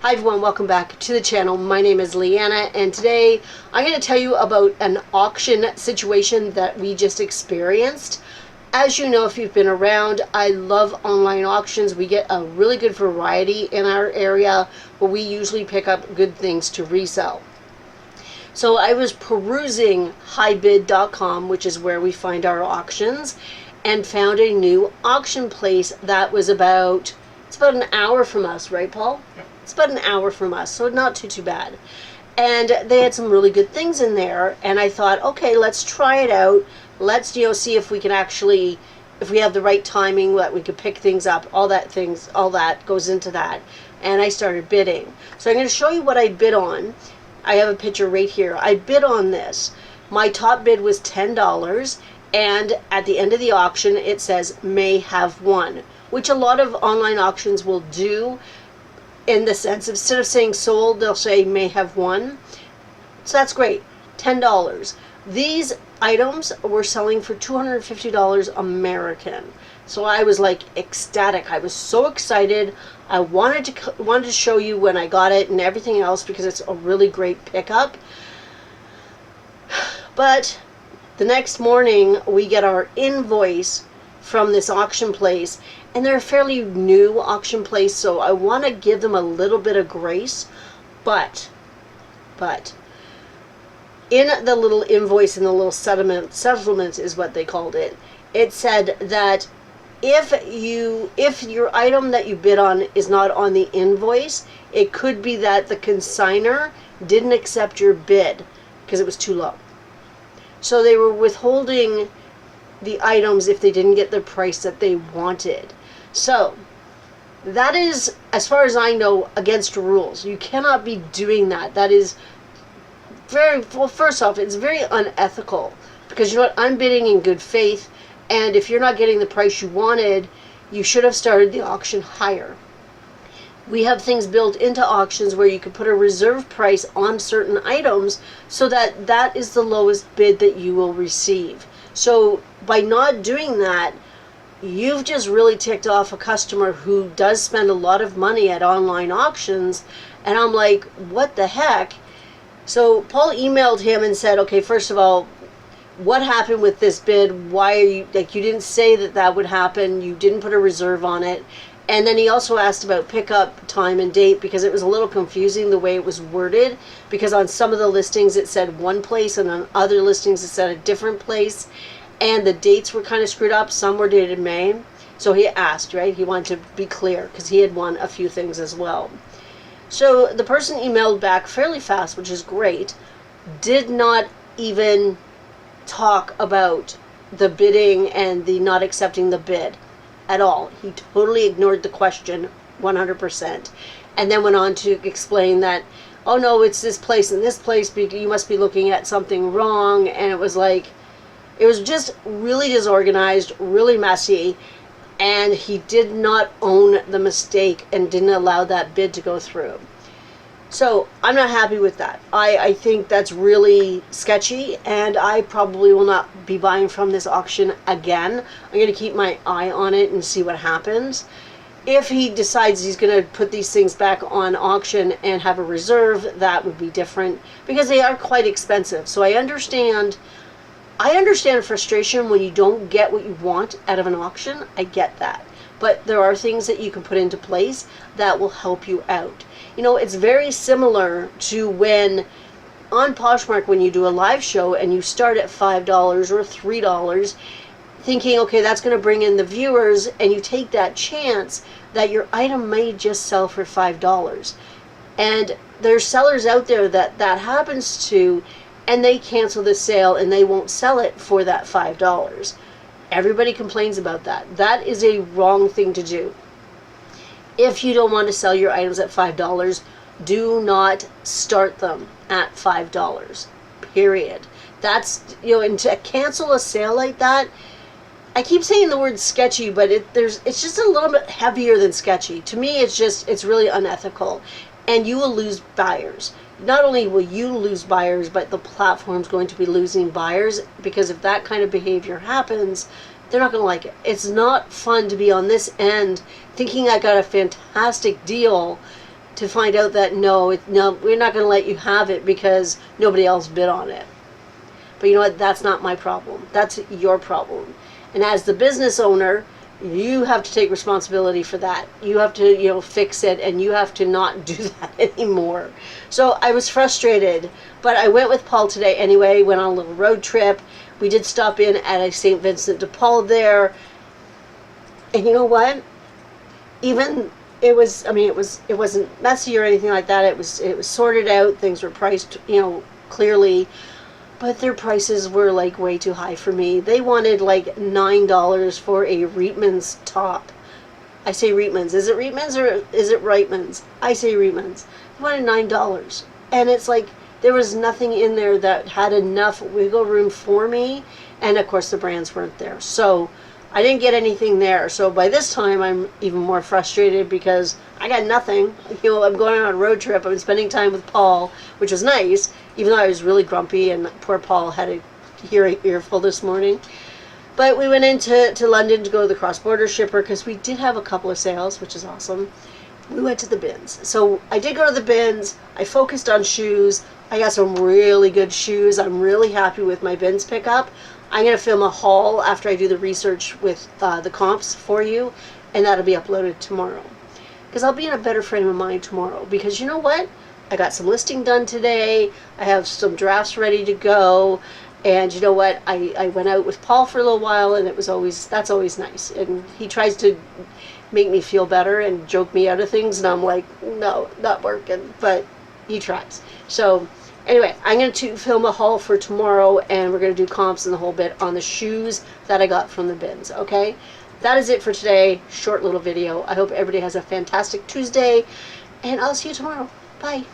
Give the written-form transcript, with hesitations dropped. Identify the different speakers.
Speaker 1: Hi everyone, welcome back to the channel. My name is Leanna and today I'm going to tell you about an auction situation that we just experienced. As you know, if you've been around, I love online auctions. We get a really good variety in our area where we usually pick up good things to resell. So I was perusing highbid.com, which is where we find our auctions, and found a new auction place that was about an hour from us, right, Paul?
Speaker 2: Yep.
Speaker 1: It's about an hour from us, so not too bad. And they had some really good things in there, and I thought, okay, let's try it out. Let's, see if we can actually, if we have the right timing, that we could pick things up, all that goes into that. And I started bidding. So I'm going to show you what I bid on. I have a picture right here. I bid on this. My top bid was $10, and at the end of the auction, it says, may have won, which a lot of online auctions will do, in the sense of, instead of saying sold, they'll say may have won. So that's great. $10. These items were selling for $250 American. So I was like ecstatic. I was so excited. I wanted to show you when I got it and everything else because it's a really great pickup. But the next morning we get our invoice from this auction place, and they're a fairly new auction place, so I want to give them a little bit of grace, but in the little invoice, in the little settlement is what they called it, it said that if your item that you bid on is not on the invoice, it could be that the consignor didn't accept your bid because it was too low. So they were withholding the items if they didn't get the price that they wanted. So that is, as far as I know, against rules. You cannot be doing that. That is very, well, first off, it's very unethical, because I'm bidding in good faith, and if you're not getting the price you wanted, you should have started the auction higher. We have things built into auctions where you can put a reserve price on certain items so that that is the lowest bid that you will receive. So by not doing that, you've just really ticked off a customer who does spend a lot of money at online auctions. And I'm like, what the heck? So Paul emailed him and said, okay, first of all, what happened with this bid? Why are you, like, you didn't say that would happen. You didn't put a reserve on it. And then he also asked about pickup time and date, because it was a little confusing the way it was worded, because on some of the listings it said one place and on other listings it said a different place, and the dates were kind of screwed up. Some were dated May. So he asked, right? He wanted to be clear because he had won a few things as well. So the person emailed back fairly fast, which is great, did not even talk about the bidding and the not accepting the bid at all. He totally ignored the question 100%, and then went on to explain that, oh no, it's this place and this place, you must be looking at something wrong. And it was like, it was just really disorganized, really messy, and he did not own the mistake and didn't allow that bid to go through. So I'm not happy with that. I think that's really sketchy, and I probably will not be buying from this auction again. I'm going to keep my eye on it and see what happens. If he decides he's going to put these things back on auction and have a reserve, that would be different, because they are quite expensive. So I understand frustration when you don't get what you want out of an auction. I get that. But there are things that you can put into place that will help you out. It's very similar to when on Poshmark, when you do a live show and you start at $5 or $3, thinking, okay, that's going to bring in the viewers, and you take that chance that your item may just sell for $5. And there's sellers out there that happens to, and they cancel the sale and they won't sell it for that $5. Everybody complains about that. That is a wrong thing to do. If you don't want to sell your items at $5, do not start them at $5. Period. That's, and to cancel a sale like that, I keep saying the word sketchy, but it's just a little bit heavier than sketchy. To me, it's really unethical, and you will lose buyers. Not only will you lose buyers, but the platform's going to be losing buyers, because if that kind of behavior happens, they're not going to like it. It's not fun to be on this end thinking I got a fantastic deal to find out that no, we're not going to let you have it because nobody else bid on it. But you know what? That's not my problem. That's your problem. And as the business owner, you have to take responsibility for that. You have to, fix it, and you have to not do that anymore. So I was frustrated, but I went with Paul today anyway, went on a little road trip. We did stop in at a St. Vincent de Paul there. And you know what? Even it wasn't messy or anything like that. It was sorted out. Things were priced, clearly. But their prices were like way too high for me. They wanted like $9 for a Reitman's top. I say Reitman's. Is it Reitman's or is it Reitman's? I say Reitman's. They wanted $9. And it's like there was nothing in there that had enough wiggle room for me. And of course the brands weren't there. So I didn't get anything there. So by this time I'm even more frustrated because I got nothing. I'm going on a road trip. I'm spending time with Paul, which was nice, even though I was really grumpy and poor Paul had a hearing earful this morning. But we went into London to go to the cross-border shipper because we did have a couple of sales, which is awesome. We went to the bins. So I did go to the bins. I focused on shoes. I got some really good shoes. I'm really happy with my bins pickup. I'm going to film a haul after I do the research with the comps for you, and that'll be uploaded tomorrow. Because I'll be in a better frame of mind tomorrow. Because you know what? I got some listing done today. I have some drafts ready to go. And you know what? I went out with Paul for a little while, and that's always nice. And he tries to make me feel better and joke me out of things, and I'm like, no, not working. But he tries. So anyway, I'm going to film a haul for tomorrow, and we're going to do comps and the whole bit on the shoes that I got from the bins, okay? That is it for today. Short little video. I hope everybody has a fantastic Tuesday, and I'll see you tomorrow. Bye.